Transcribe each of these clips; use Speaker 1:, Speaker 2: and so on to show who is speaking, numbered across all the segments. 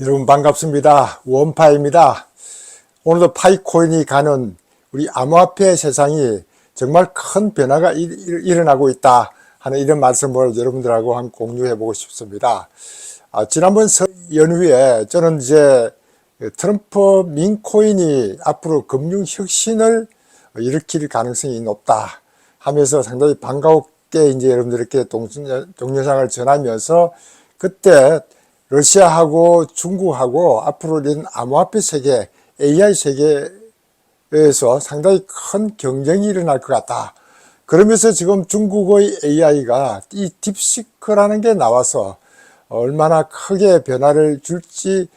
Speaker 1: 여러분 반갑습니다. 원파입니다. 오늘도 파이코인이 가는 우리 암호화폐 세상이 정말 큰 변화가 일어나고 있다 하는 이런 말씀을 여러분들하고 한번 공유해 보고 싶습니다. 지난번 연휴에 저는 이제 트럼프 민코인이 앞으로 금융혁신을 일으킬 가능성이 높다 하면서 상당히 반가웠게 이제 여러분들께 동영상을 전하면서 그때 러시아하고 중국하고 앞으로 이런 암호화폐 세계, AI 세계에서 상당히 큰 경쟁이 일어날 것 같다. 그러면서 지금 중국의 AI가 이 딥시크라는 게 나와서 얼마나 크게 변화를 줄지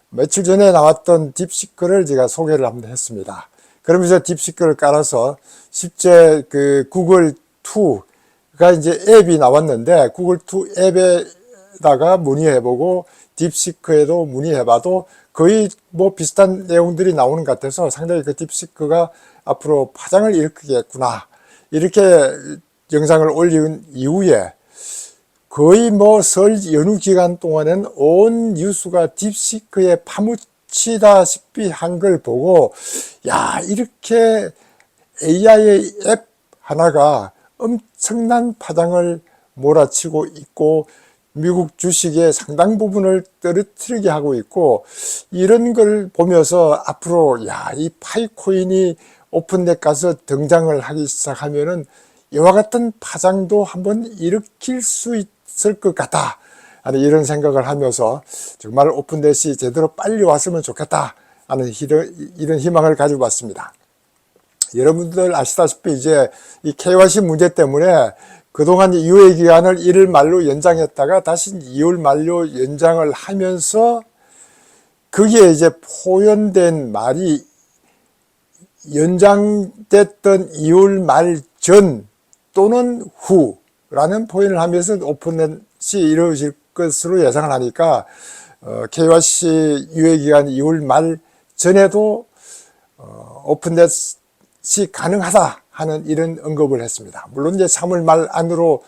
Speaker 1: 며칠 전에 나왔던 딥시크를 제가 소개를 한번 했습니다. 그러면서 딥시크를 깔아서 실제 그 구글2가 이제 앱이 나왔는데 구글2 앱에다가 문의해보고 딥시크에도 문의해봐도 거의 뭐 비슷한 내용들이 나오는 것 같아서 상당히 그 딥시크가 앞으로 파장을 일으키겠구나 이렇게 영상을 올린 이후에 거의 뭐 설 연휴 기간 동안은 온 뉴스가 딥시크에 파묻히다시피 한 걸 보고 야 이렇게 AI의 앱 하나가 엄청난 파장을 몰아치고 있고 미국 주식의 상당 부분을 떨어뜨리게 하고 있고 이런 걸 보면서 앞으로 야 이 파이코인이 오픈넷 가서 등장을 하기 시작하면은 이와 같은 파장도 한번 일으킬 수 있을 것 같다 하는 이런 생각을 하면서 정말 오픈넷이 제대로 빨리 왔으면 좋겠다 하는 이런 희망을 가지고 왔습니다. 여러분들 아시다시피 이제 이 KYC 문제 때문에 그동안 유예 기간을 1월 말로 연장했다가 다시 2월 말로 연장을 하면서 거기에 이제 포함된 말이 연장됐던 2월 말 전 또는 후라는 포인을 하면서 오픈넷이 이루어질 것으로 예상을 하니까 KYC 유예 기간 2월 말 전에도 오픈넷이 가능하다 하는 이런 언급을 했습니다. 물론 이제 3월 말 안으로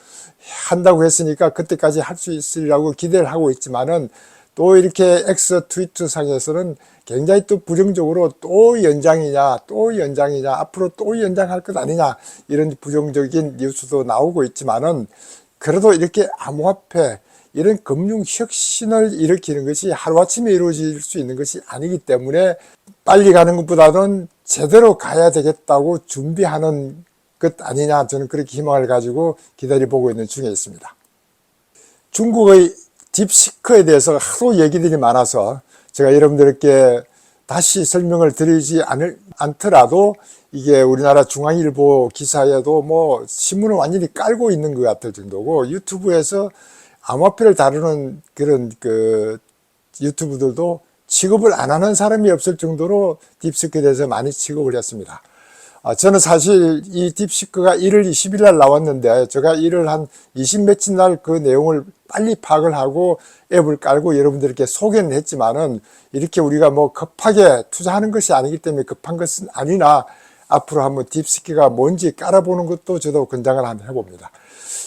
Speaker 1: 한다고 했으니까 그때까지 할 수 있으리라고 기대를 하고 있지만은 또 이렇게 X 트위터 상에서는 굉장히 또 부정적으로 또 연장이냐 앞으로 또 연장할 것 아니냐 이런 부정적인 뉴스도 나오고 있지만은 그래도 이렇게 암호화폐 이런 금융혁신을 일으키는 것이 하루아침에 이루어질 수 있는 것이 아니기 때문에 빨리 가는 것보다는 제대로 가야 되겠다고 준비하는 것 아니냐 저는 그렇게 희망을 가지고 기다려보고 있는 중에 있습니다. 중국의 딥시크에 대해서 하도 얘기들이 많아서 제가 여러분들께 다시 설명을 드리지 않더라도 이게 우리나라 중앙일보 기사에도 뭐 신문을 완전히 깔고 있는 것 같을 정도고 유튜브에서 암호화폐를 다루는 그런 그 유튜브들도 취급을 안 하는 사람이 없을 정도로 딥시크에 대해서 많이 취급을 했습니다. 저는 사실 이 딥시크가 1월 20일 날 나왔는데 제가 1월 한 20 며칠 날 그 내용을 빨리 파악을 하고 앱을 깔고 여러분들께 소개는 했지만은 이렇게 우리가 뭐 급하게 투자하는 것이 아니기 때문에 급한 것은 아니나 앞으로 한번 딥시크가 뭔지 깔아보는 것도 저도 권장을 한번 해봅니다.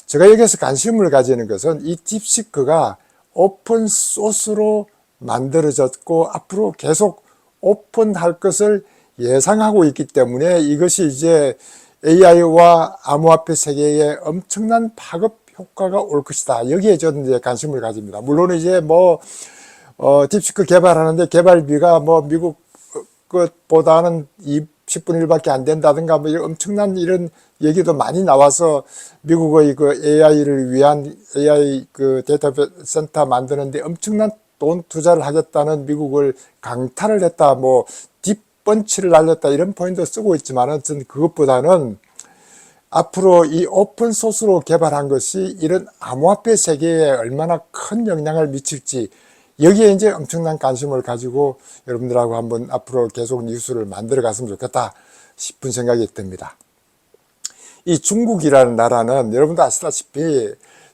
Speaker 1: 제가 여기서 관심을 가지는 것은 이 딥시크가 오픈 소스로 만들어졌고 앞으로 계속 오픈할 것을 예상하고 있기 때문에 이것이 이제 AI와 암호화폐 세계에 엄청난 파급 효과가 올 것이다. 여기에 저는 이제 관심을 가집니다. 물론 이제 뭐 딥시크 개발하는데 개발비가 뭐 미국 것보다는 10분의 1밖에 안 된다든가 뭐 이런 엄청난 이런 얘기도 많이 나와서 미국의 그 AI를 위한 AI 그 데이터 센터 만드는데 엄청난 돈 투자를 하겠다는 미국을 강탈을 했다. 뭐 펀치를 날렸다 이런 포인트 쓰고 있지만은 저는 그것보다는 앞으로 이 오픈 소스로 개발한 것이 이런 암호화폐 세계에 얼마나 큰 영향을 미칠지 여기에 이제 엄청난 관심을 가지고 여러분들하고 한번 앞으로 계속 뉴스를 만들어 갔으면 좋겠다 싶은 생각이 듭니다. 이 중국이라는 나라는 여러분도 아시다시피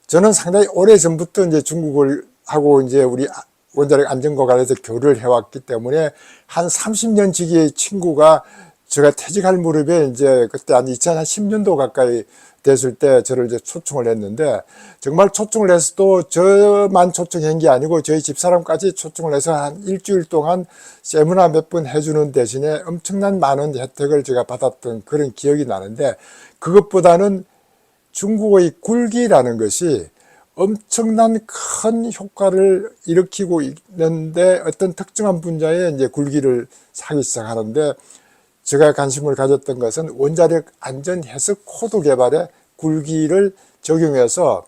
Speaker 1: 저는 상당히 오래 전부터 이제 중국을 하고 이제 우리 원자력 안전과 관련해서 교류를 해왔기 때문에 한 30년 지기의 친구가 제가 퇴직할 무렵에 이제 그때 한 2010년도 가까이 됐을 때 저를 이제 초청을 했는데, 정말 초청을 해서도 저만 초청한 게 아니고 저희 집사람까지 초청을 해서 한 일주일 동안 세미나 몇 번 해주는 대신에 엄청난 많은 혜택을 제가 받았던 그런 기억이 나는데, 그것보다는 중국의 굴기라는 것이 엄청난 큰 효과를 일으키고 있는데, 어떤 특정한 분야에 이제 굴기를 사기 시작하는데, 제가 관심을 가졌던 것은 원자력 안전 해석 코드 개발에 굴기를 적용해서,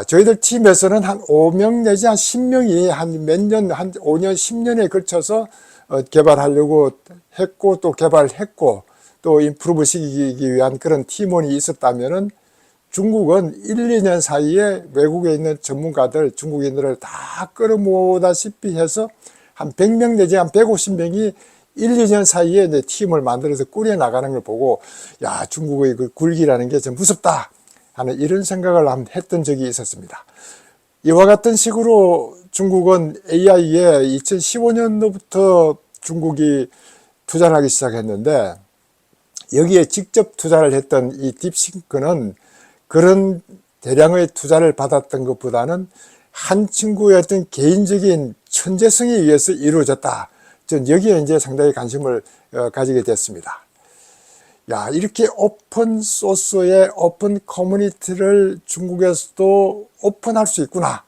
Speaker 1: 저희들 팀에서는 한 5명 내지 한 10명이 한 몇 년, 한 5년, 10년에 걸쳐서 개발하려고 했고, 또 개발했고, 또 임프루브 시키기 위한 그런 팀원이 있었다면은, 중국은 1, 2년 사이에 외국에 있는 전문가들, 중국인들을 다 끌어모으다시피 해서 한 100명 내지 한 150명이 1, 2년 사이에 내 팀을 만들어서 꾸려나가는 걸 보고, 야, 중국의 그 굴기라는 게 좀 무섭다 하는 이런 생각을 했던 적이 있었습니다. 이와 같은 식으로 중국은 AI에 2015년도부터 중국이 투자를 하기 시작했는데, 여기에 직접 투자를 했던 이 딥싱크는 그런 대량의 투자를 받았던 것보다는 한 친구의 어떤 개인적인 천재성에 의해서 이루어졌다. 전 여기에 이제 상당히 관심을 가지게 됐습니다. 야, 이렇게 오픈 소스의 오픈 커뮤니티를 중국에서도 오픈할 수 있구나.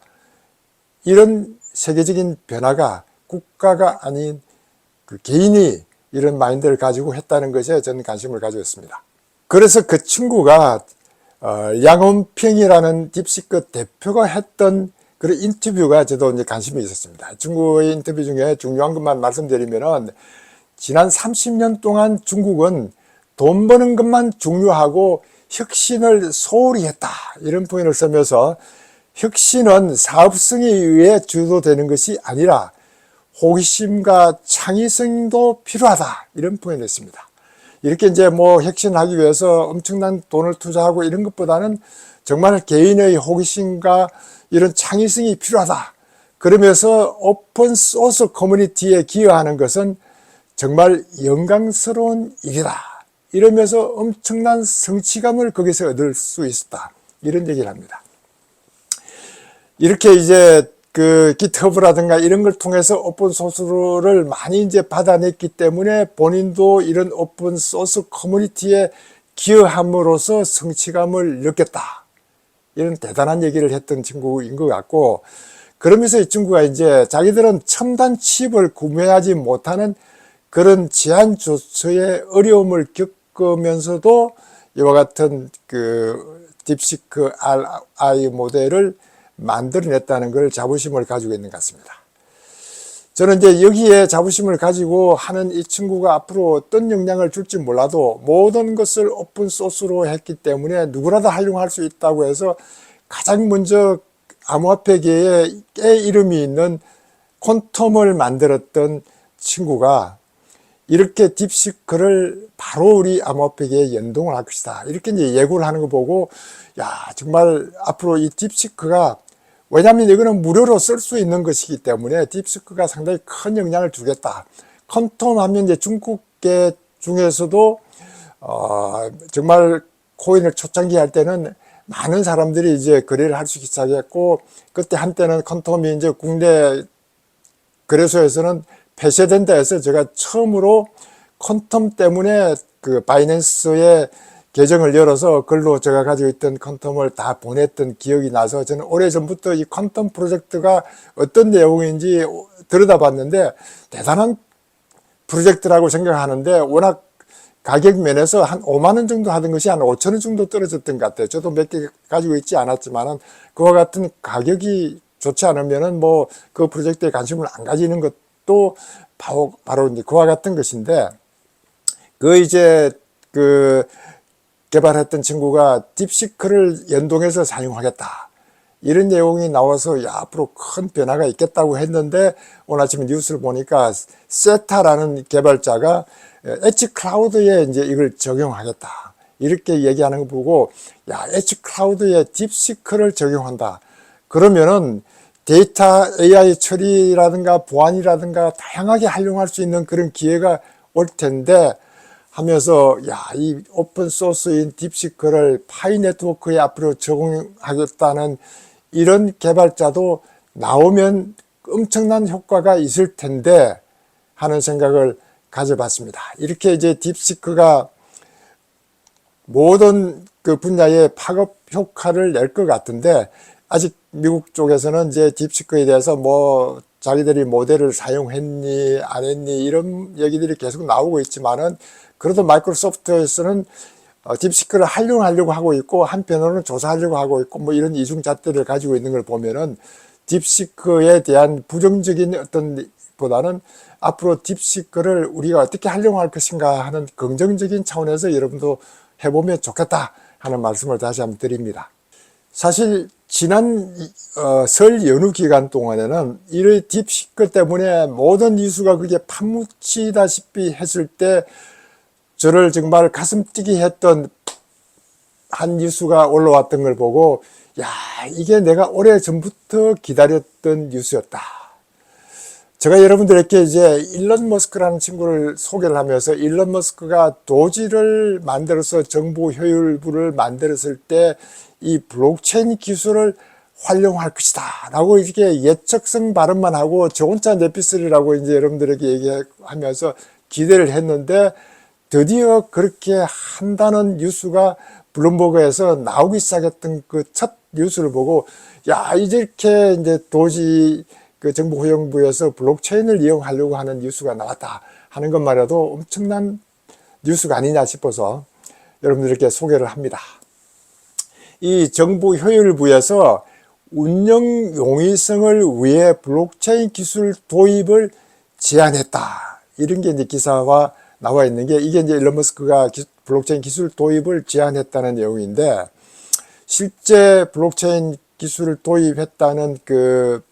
Speaker 1: 이런 세계적인 변화가 국가가 아닌 그 개인이 이런 마인드를 가지고 했다는 것에 저는 관심을 가지고 있습니다. 그래서 그 친구가 양원평이라는 딥시크 대표가 했던 그런 인터뷰가 저도 이제 관심이 있었습니다. 중국의 인터뷰 중에 중요한 것만 말씀드리면은, 지난 30년 동안 중국은 돈 버는 것만 중요하고 혁신을 소홀히 했다, 이런 표현을 쓰면서, 혁신은 사업성에 의해 주도되는 것이 아니라 호기심과 창의성도 필요하다, 이런 표현을 했습니다. 이렇게 이제 뭐 혁신하기 위해서 엄청난 돈을 투자하고 이런 것보다는 정말 개인의 호기심과 이런 창의성이 필요하다. 그러면서 오픈 소스 커뮤니티에 기여하는 것은 정말 영광스러운 일이다. 이러면서 엄청난 성취감을 거기서 얻을 수 있었다. 이런 얘기를 합니다. 이렇게 이제 그 GitHub라든가 이런 걸 통해서 오픈 소스를 많이 이제 받아냈기 때문에 본인도 이런 오픈 소스 커뮤니티에 기여함으로써 성취감을 느꼈다. 이런 대단한 얘기를 했던 친구인 것 같고, 그러면서 이 친구가 이제 자기들은 첨단 칩을 구매하지 못하는 그런 제한 조처의 어려움을 겪으면서도 이와 같은 그 딥시크 RI 모델을 만들어냈다는 걸 자부심을 가지고 있는 것 같습니다. 저는 이제 여기에 자부심을 가지고 하는 이 친구가 앞으로 어떤 영향을 줄지 몰라도 모든 것을 오픈 소스로 했기 때문에 누구라도 활용할 수 있다고 해서 가장 먼저 암호화폐계에 이름이 있는 퀀텀을 만들었던 친구가 이렇게 딥시크를 바로 우리 암호화폐계에 연동을 할 것이다. 이렇게 이제 예고를 하는 거 보고, 야, 정말 앞으로 이 딥시크가, 왜냐하면 이거는 무료로 쓸 수 있는 것이기 때문에 딥시크가 상당히 큰 영향을 주겠다. 퀀텀 하면 이제 중국계 중에서도 정말 코인을 초창기 할 때는 많은 사람들이 이제 거래를 할 수 있기 시작했고, 그때 한때는 퀀텀이 이제 국내 거래소에서는 폐쇄된다 해서 제가 처음으로 퀀텀 때문에 그 바이낸스에 계정을 열어서 글로 제가 가지고 있던 퀀텀을 다 보냈던 기억이 나서, 저는 오래전부터 이 퀀텀 프로젝트가 어떤 내용인지 들여다봤는데 대단한 프로젝트라고 생각하는데, 워낙 가격 면에서 한 5만 원 정도 하던 것이 한 5천 원 정도 떨어졌던 것 같아요. 저도 몇 개 가지고 있지 않았지만은 그와 같은 가격이 좋지 않으면은 뭐 그 프로젝트에 관심을 안 가지는 것도 바로 이제 그와 같은 것인데, 이제 개발했던 친구가 딥시크를 연동해서 사용하겠다, 이런 내용이 나와서 야, 앞으로 큰 변화가 있겠다고 했는데, 오늘 아침에 뉴스를 보니까 세타라는 개발자가 엣지 클라우드에 이제 이걸 적용하겠다, 이렇게 얘기하는 거 보고, 야, 엣지 클라우드에 딥시크를 적용한다. 그러면은 데이터 AI 처리라든가 보안이라든가 다양하게 활용할 수 있는 그런 기회가 올 텐데, 하면서 이 오픈 소스인 딥시크를 파이 네트워크에 앞으로 적용하겠다는 이런 개발자도 나오면 엄청난 효과가 있을 텐데 하는 생각을 가져봤습니다. 이렇게 이제 딥시크가 모든 그 분야에 파급 효과를 낼 것 같은데, 아직 미국 쪽에서는 이제 딥시크에 대해서 뭐 자기들이 모델을 사용했니 안 했니 이런 얘기들이 계속 나오고 있지만은, 그래도 마이크로소프트에서는 딥시크를 활용하려고 하고 있고 한편으로는 조사하려고 하고 있고 뭐 이런 이중잣대를 가지고 있는 걸 보면은, 딥시크에 대한 부정적인 어떤 보다는 앞으로 딥시크를 우리가 어떻게 활용할 것인가 하는 긍정적인 차원에서 여러분도 해보면 좋겠다 하는 말씀을 다시 한번 드립니다. 사실 지난 설 연휴 기간 동안에는 이 딥시크 때문에 모든 뉴스가 그게 파묻히다시피 했을 때 저를 정말 가슴 뛰게 했던 한 뉴스가 올라왔던 걸 보고, 이게 내가 오래전부터 기다렸던 뉴스였다. 제가 여러분들에게 이제 일론 머스크라는 친구를 소개를 하면서, 일론 머스크가 도지를 만들어서 정보 효율부를 만들었을 때 이 블록체인 기술을 활용할 것이다 라고 이렇게 예측성 발언만 하고 저 혼자 내피스리라고 이제 여러분들에게 얘기하면서 기대를 했는데, 드디어 그렇게 한다는 뉴스가 블룸버그에서 나오기 시작했던 그 첫 뉴스를 보고, 이렇게 이제 도지 그 정보호용부에서 블록체인을 이용하려고 하는 뉴스가 나왔다 하는 것만 해도 엄청난 뉴스가 아니냐 싶어서 여러분들께 소개를 합니다. 이 정보효율부에서 운영 용이성을 위해 블록체인 기술 도입을 제안했다. 이런 게 이제 기사와 나와 있는 게, 이게 이제 일론 머스크가 블록체인 기술 도입을 제안했다는 내용인데, 실제 블록체인 기술을 도입했다는 그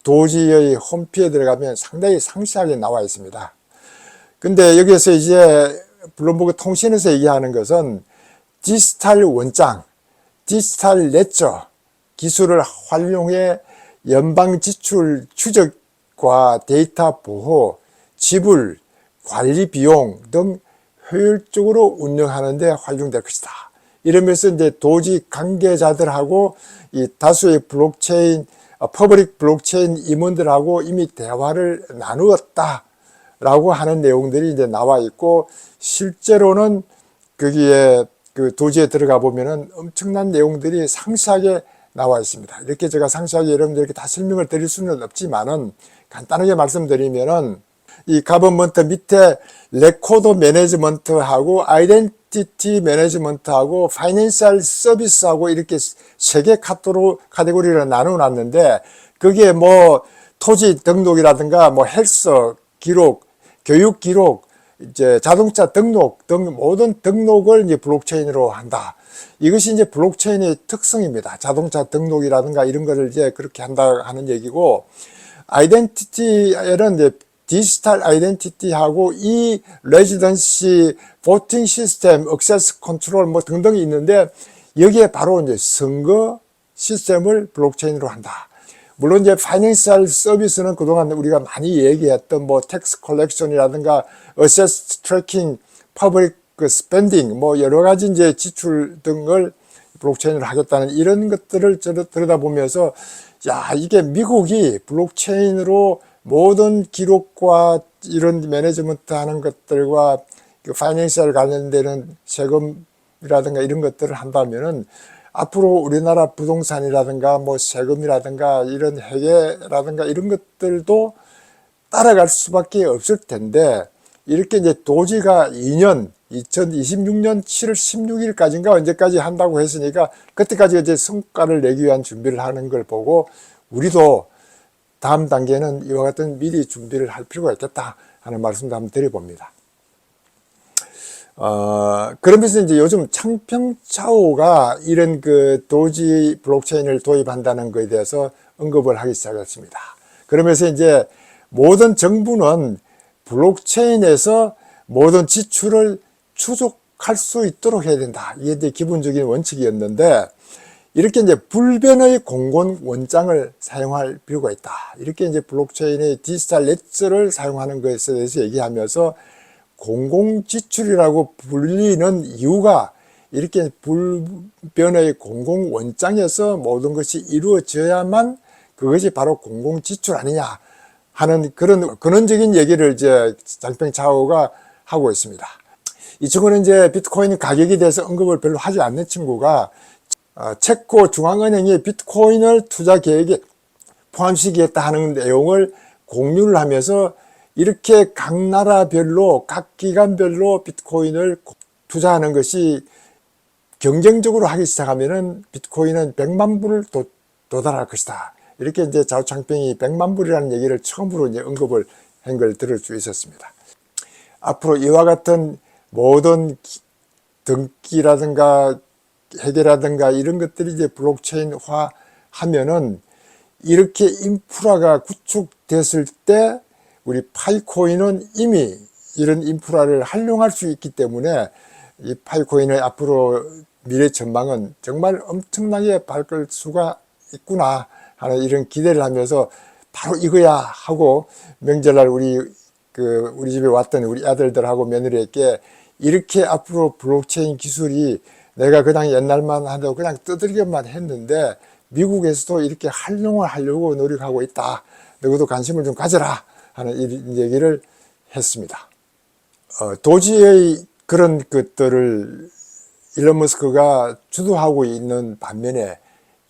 Speaker 1: 도지의 홈페이지에 들어가면 상당히 상세하게 나와 있습니다. 근데 여기에서 이제 블룸버그 통신에서 얘기하는 것은 디지털 원장, 디지털 레저 기술을 활용해 연방 지출 추적과 데이터 보호, 지불, 관리 비용 등 효율적으로 운영하는 데 활용될 것이다. 이러면서 이제 도지 관계자들하고 이 다수의 블록체인 퍼블릭 블록체인 임원들하고 이미 대화를 나누었다라고 하는 내용들이 이제 나와 있고, 실제로는 거기에 그 도지에 들어가 보면은 엄청난 내용들이 상세하게 나와 있습니다. 이렇게 제가 상세하게 여러분들에게 다 설명을 드릴 수는 없지만은 간단하게 말씀드리면은, 이 가버먼트 밑에 레코드 매니지먼트하고 아이덴티티 매니지먼트하고 파이낸셜 서비스하고 이렇게 세 개 카테고리를 나눠 놨는데, 거기에 뭐 토지 등록이라든가 뭐 헬스 기록, 교육 기록, 이제 자동차 등록 등 모든 등록을 이제 블록체인으로 한다. 이것이 이제 블록체인의 특성입니다. 자동차 등록이라든가 이런 거를 이제 그렇게 한다 하는 얘기고, 아이덴티티에는 이제 디지털 아이덴티티하고 이 레지던시 보팅 시스템, 액세스 컨트롤 뭐 등등이 있는데, 여기에 바로 이제 선거 시스템을 블록체인으로 한다. 물론 이제 파이낸셜 서비스는 그동안 우리가 많이 얘기했던 뭐 텍스 컬렉션이라든가 어세스 트래킹, 퍼블릭 스펜딩 뭐 여러 가지 이제 지출 등을 블록체인으로 하겠다는 이런 것들을 들여다보면서, 이게 미국이 블록체인으로 모든 기록과 이런 매니지먼트 하는 것들과 그 파이낸셜 관련되는 세금이라든가 이런 것들을 한다면은, 앞으로 우리나라 부동산이라든가 뭐 세금이라든가 이런 회계라든가 이런 것들도 따라갈 수밖에 없을 텐데, 이렇게 이제 도지가 2026년 7월 16일까지인가 언제까지 한다고 했으니까, 그때까지 이제 성과를 내기 위한 준비를 하는 걸 보고, 우리도 다음 단계는 이와 같은 미리 준비를 할 필요가 있겠다 하는 말씀도 한번 드려봅니다. 그러면서 이제 요즘 창평차오가 이런 그 도지 블록체인을 도입한다는 것에 대해서 언급을 하기 시작했습니다. 그러면서 이제 모든 정부는 블록체인에서 모든 지출을 추적할 수 있도록 해야 된다. 이게 이제 기본적인 원칙이었는데, 이렇게 이제 불변의 공공 원장을 사용할 필요가 있다. 이렇게 이제 블록체인의 디지털 레저를 사용하는 것에 대해서 얘기하면서, 공공지출이라고 불리는 이유가 이렇게 불변의 공공원장에서 모든 것이 이루어져야만 그것이 바로 공공지출 아니냐 하는 그런 근원적인 얘기를 이제 장평 차오가 하고 있습니다. 이 친구는 이제 비트코인 가격에 대해서 언급을 별로 하지 않는 친구가 체코 중앙은행이 비트코인을 투자 계획에 포함시키겠다 하는 내용을 공유를 하면서 이렇게 각 나라별로 각 기관별로 비트코인을 투자하는 것이 경쟁적으로 하기 시작하면은 비트코인은 100만 불을 도달할 것이다. 이렇게 이제 자우창평이 100만 불이라는 얘기를 처음으로 이제 언급을 한 걸 들을 수 있었습니다. 앞으로 이와 같은 모든 등기라든가 회계라든가 이런 것들이 이제 블록체인화 하면은 이렇게 인프라가 구축됐을 때 우리 파이코인은 이미 이런 인프라를 활용할 수 있기 때문에 이 파이코인의 앞으로 미래 전망은 정말 엄청나게 밝을 수가 있구나 하는 이런 기대를 하면서 바로 이거야 하고 명절날 우리 집에 왔던 우리 아들들하고 며느리에게 이렇게 앞으로 블록체인 기술이 내가 그냥 옛날만 하도 그냥 떠들기만 했는데 미국에서도 이렇게 활용을 하려고 노력하고 있다. 너희도 관심을 좀 가져라 하는 이런 얘기를 했습니다. 도지의 그런 것들을 일론 머스크가 주도하고 있는 반면에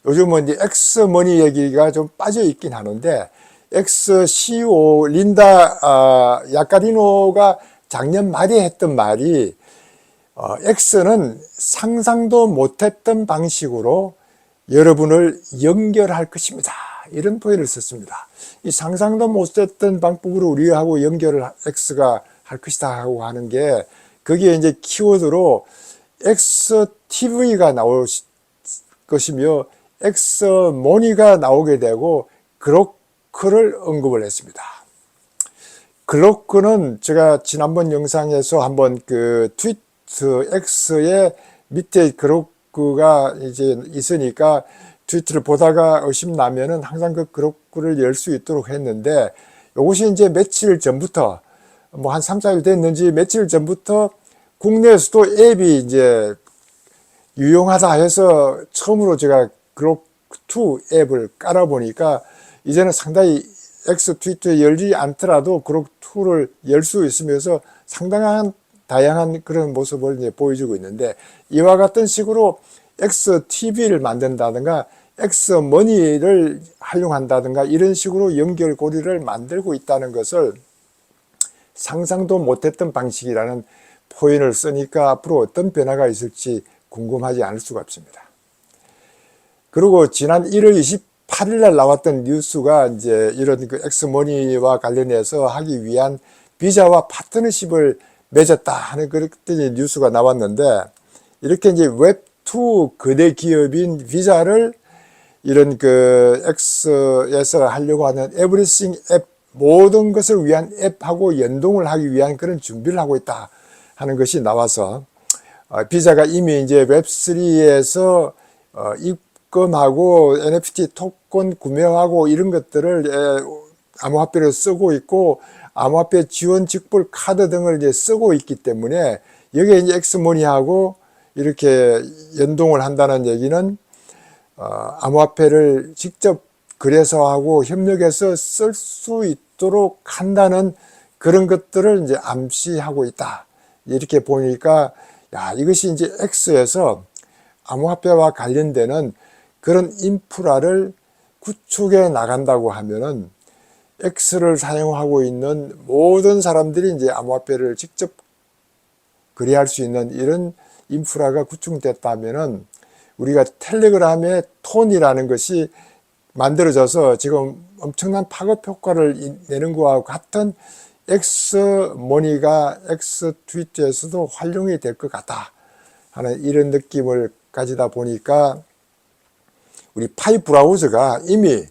Speaker 1: 요즘은 이제 엑스머니 얘기가 좀 빠져 있긴 하는데 엑스 CEO 린다 야카리노가 작년 말에 했던 말이 엑스는 상상도 못했던 방식으로 여러분을 연결할 것입니다. 이런 표현을 썼습니다. 이 상상도 못했던 방법으로 우리하고 연결을 엑스가 할 것이다 하고 하는 게 거기에 이제 키워드로 엑스TV가 나올 것이며 엑스머니가 나오게 되고 그로크를 언급을 했습니다. 글로크는 제가 지난번 영상에서 한번 그 트위트 X의 밑에 글로크가 이제 있으니까 트위트를 보다가 의심나면은 항상 그 글로크를 열 수 있도록 했는데 이것이 이제 며칠 전부터 뭐 한 3, 4일 됐는지 며칠 전부터 국내에서도 앱이 이제 유용하다 해서 처음으로 제가 글록2 앱을 깔아보니까 이제는 상당히 X 트위터에 열지 않더라도 글록2를 열 수 있으면서 상당한 다양한 그런 모습을 이제 보여주고 있는데 이와 같은 식으로 XTV를 만든다든가 X머니를 활용한다든가 이런 식으로 연결고리를 만들고 있다는 것을 상상도 못했던 방식이라는 표현을 쓰니까 앞으로 어떤 변화가 있을지 궁금하지 않을 수가 없습니다. 그리고 지난 1월 28일 날 나왔던 뉴스가 이제 이런 그 엑스머니와 관련해서 하기 위한 비자와 파트너십을 맺었다 하는 그런 뉴스가 나왔는데 이렇게 이제 웹2 거대 기업인 비자를 이런 그 X에서 하려고 하는 에브리싱 앱 모든 것을 위한 앱하고 연동을 하기 위한 그런 준비를 하고 있다 하는 것이 나와서 비자가 이미 이제 웹3에서 입금하고 NFT 토큰 구매하고 이런 것들을 암호화폐로 쓰고 있고 암호화폐 지원 직불 카드 등을 이제 쓰고 있기 때문에 여기에 이제 엑스머니하고 이렇게 연동을 한다는 얘기는 암호화폐를 직접 거래소하고 협력해서 쓸 수 있도록 한다는 그런 것들을 이제 암시하고 있다. 이렇게 보니까 야, 이것이 이제 X에서 암호화폐와 관련되는 그런 인프라를 구축해 나간다고 하면은 X를 사용하고 있는 모든 사람들이 이제 암호화폐를 직접 거래할 수 있는 이런 인프라가 구축됐다면은 우리가 텔레그램의 톤이라는 것이 만들어져서 지금 엄청난 파급 효과를 내는 것과 같은 X머니가 X트위터에서도 활용이 될 것 같다 하는 이런 느낌을 가지다 보니까 우리 파이 브라우저가 이미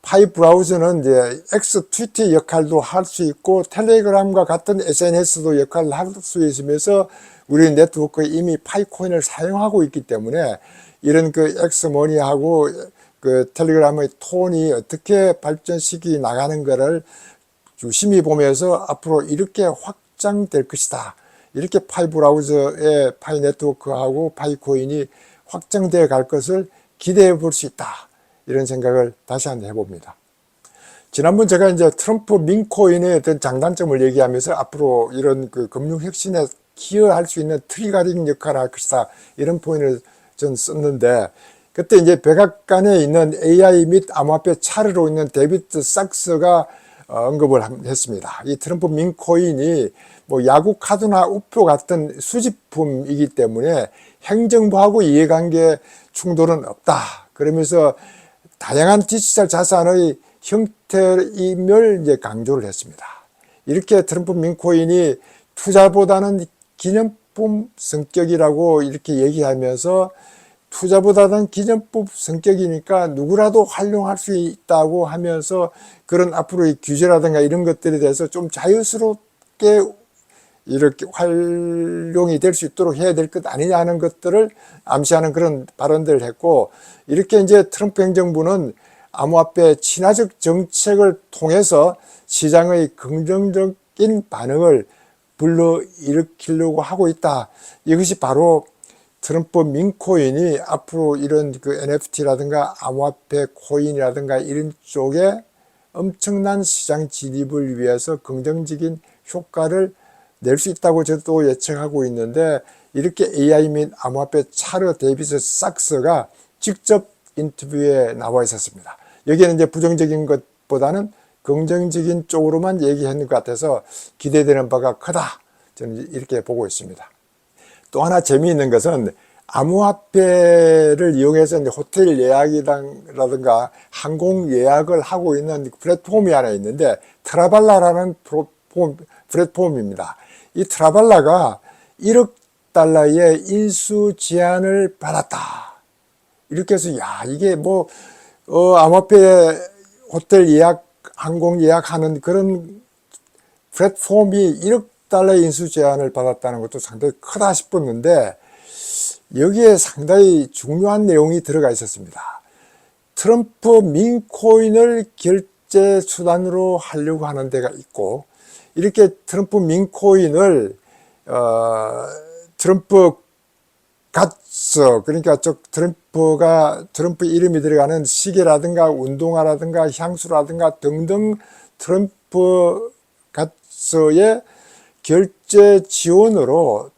Speaker 1: 파이 브라우저는 이제 X트위터 역할도 할 수 있고 텔레그램과 같은 SNS도 역할을 할 수 있으면서 우리 네트워크에 이미 파이코인을 사용하고 있기 때문에 이런 그 엑스머니하고 그 텔레그램의 톤이 어떻게 발전시키 나가는 것을 유심히 보면서 앞으로 이렇게 확장될 것이다. 이렇게 파이 브라우저의 파이 네트워크하고 파이 코인이 확장되어 갈 것을 기대해 볼 수 있다. 이런 생각을 다시 한번 해봅니다. 지난번 제가 이제 트럼프 민코인의 어떤 장단점을 얘기하면서 앞으로 이런 그 금융 혁신에 기여할 수 있는 트리거링 역할을 할 것이다. 이런 포인트를 전 썼는데, 그때 이제 백악관에 있는 AI 및 암호화폐 차르로 있는 데이비드 sak스가 언급을 했습니다. 이 트럼프 민코인이 뭐 야구 카드나 우표 같은 수집품이기 때문에 행정부하고 이해관계 충돌은 없다. 그러면서 다양한 디지털 자산의 형태임을 이제 강조를 했습니다. 이렇게 트럼프 민코인이 투자보다는 기념품 성격이라고 이렇게 얘기하면서 투자보다는 기념품 성격이니까 누구라도 활용할 수 있다고 하면서 그런 앞으로의 규제라든가 이런 것들에 대해서 좀 자유스럽게 이렇게 활용이 될 수 있도록 해야 될 것 아니냐는 것들을 암시하는 그런 발언들을 했고, 이렇게 이제 트럼프 행정부는 암호화폐 친화적 정책을 통해서 시장의 긍정적인 반응을 불러일으키려고 하고 있다. 이것이 바로 트럼프 민코인이 앞으로 이런 그 NFT라든가 암호화폐 코인이라든가 이런 쪽에 엄청난 시장 진입을 위해서 긍정적인 효과를 낼 수 있다고 저도 예측하고 있는데, 이렇게 AI 및 암호화폐 차르 데이비드 sak스가 직접 인터뷰에 나와 있었습니다. 여기에는 이제 부정적인 것보다는 긍정적인 쪽으로만 얘기했는 것 같아서 기대되는 바가 크다. 저는 이렇게 보고 있습니다. 또 하나 재미있는 것은 암호화폐를 이용해서 이제 호텔 예약이라든가 항공 예약을 하고 있는 플랫폼이 하나 있는데, 트라발라라는 플랫폼입니다. 이 트라발라가 1억 달러의 인수 제안을 받았다. 이렇게 해서 야, 이게 뭐 암호화폐 호텔 예약, 항공 예약하는 그런 플랫폼이 1억 달러의 인수 제안을 받았다는 것도 상당히 크다 싶었는데, 여기에 상당히 중요한 내용이 들어가 있었습니다. 트럼프 민코인을 결제 수단으로 하려고 하는 데가 있고, 이렇게 트럼프 민코인을 트럼프 갓스, 그러니까 트럼프 이름이 들어가는 시계라든가 운동화라든가 향수라든가 등등 트럼프 갓스의 결제 지원으로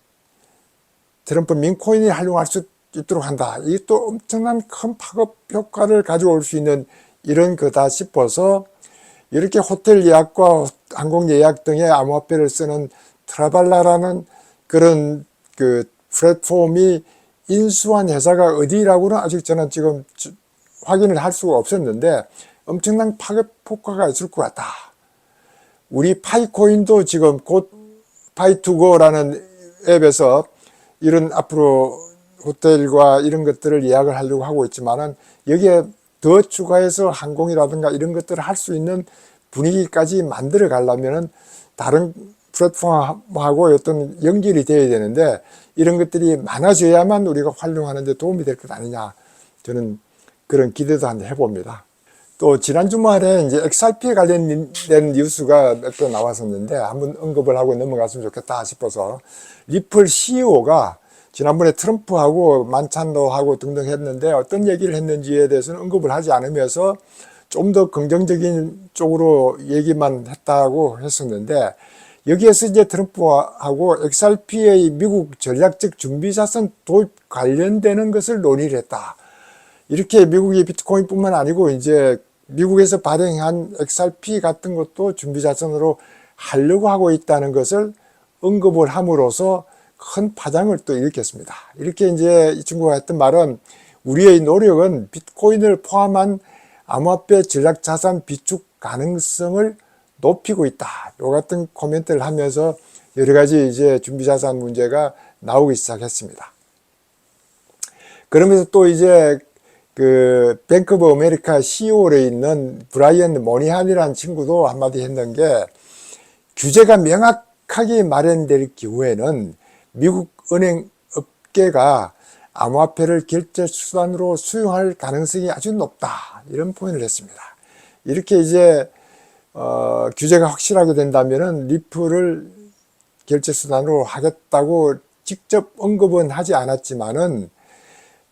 Speaker 1: 트럼프 민코인이 활용할 수 있도록 한다. 이게 또 엄청난 큰 파급 효과를 가져올 수 있는 이런 거다 싶어서, 이렇게 호텔 예약과 항공 예약 등의 암호화폐를 쓰는 트라발라라는 그런 그 플랫폼이 인수한 회사가 어디라고는 아직 저는 지금 확인을 할 수가 없었는데, 엄청난 파급 효과가 있을 것 같다. 우리 파이코인도 지금 곧 파이투고라는 앱에서 이런 앞으로 호텔과 이런 것들을 예약을 하려고 하고 있지만은, 여기에 더 추가해서 항공이라든가 이런 것들을 할 수 있는 분위기까지 만들어 가려면은 다른 플랫폼하고 어떤 연결이 되어야 되는데, 이런 것들이 많아져야만 우리가 활용하는 데 도움이 될 것 아니냐, 저는 그런 기대도 한번 해봅니다. 또 지난 주말에 이제 XRP에 관련된 뉴스가 몇 개 나왔었는데 한번 언급을 하고 넘어갔으면 좋겠다 싶어서, 리플 CEO가 지난번에 트럼프하고 만찬도 하고 등등 했는데 어떤 얘기를 했는지에 대해서는 언급을 하지 않으면서 좀 더 긍정적인 쪽으로 얘기만 했다고 했었는데, 여기에서 이제 트럼프하고 XRP의 미국 전략적 준비자산 도입 관련되는 것을 논의를 했다. 이렇게 미국이 비트코인뿐만 아니고 이제 미국에서 발행한 XRP 같은 것도 준비자산으로 하려고 하고 있다는 것을 언급을 함으로써 큰 파장을 또 일으켰습니다. 이렇게 이제 이 친구가 했던 말은, 우리의 노력은 비트코인을 포함한 암호화폐 전략자산 비축 가능성을 높이고 있다. 요 같은 코멘트를 하면서 여러 가지 이제 준비자산 문제가 나오기 시작했습니다. 그러면서 또 이제 그 뱅크 오브 아메리카 CEO로 있는 브라이언 모니한이라는 친구도 한마디 했는 게, 규제가 명확하게 마련될 경우에는 미국 은행 업계가 암호화폐를 결제 수단으로 수용할 가능성이 아주 높다. 이런 포인트를 했습니다. 이렇게 이제 규제가 확실하게 된다면은 리플을 결제 수단으로 하겠다고 직접 언급은 하지 않았지만은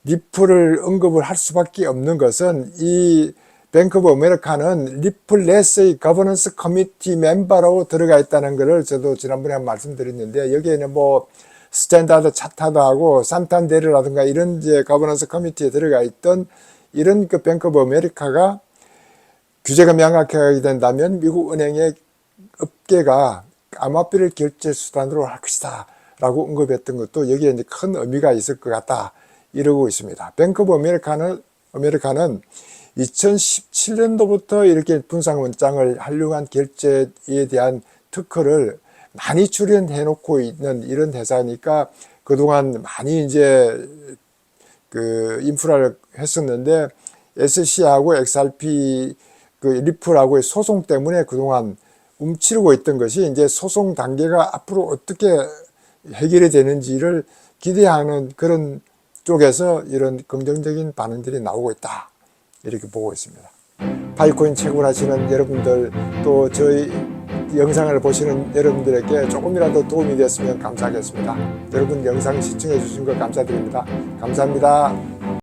Speaker 1: 리플을 언급을 할 수밖에 없는 것은 이 뱅크 오브 아메리카는 리플렛의 거버넌스 커미티 멤버로 들어가 있다는 것을 저도 지난번에 말씀드렸는데, 여기에는 뭐 스탠다드 차타드하고 산탄데르라든가 이런 이제 거버넌스 커미티에 들어가 있던 이런 그 뱅크 오브 아메리카가 규제가 명확하게 된다면 미국 은행의 업계가 암호화폐를 결제 수단으로 할 것이다 라고 언급했던 것도 여기에 이제 큰 의미가 있을 것 같다 이러고 있습니다. 뱅크 오브 아메리카는 2017년도부터 이렇게 분산원장을 활용한 결제에 대한 특허를 많이 출연해 놓고 있는 이런 회사니까 그동안 많이 이제 그 인프라를 했었는데, SC하고 XRP 그 리플하고의 소송 때문에 그동안 움츠리고 있던 것이 이제 소송 단계가 앞으로 어떻게 해결이 되는지를 기대하는 그런 쪽에서 이런 긍정적인 반응들이 나오고 있다 이렇게 보고 있습니다. 파이코인 채굴 하시는 여러분들, 또 저희 영상을 보시는 여러분들에게 조금이라도 도움이 됐으면 감사하겠습니다. 여러분 영상 시청해 주신 것 감사드립니다. 감사합니다.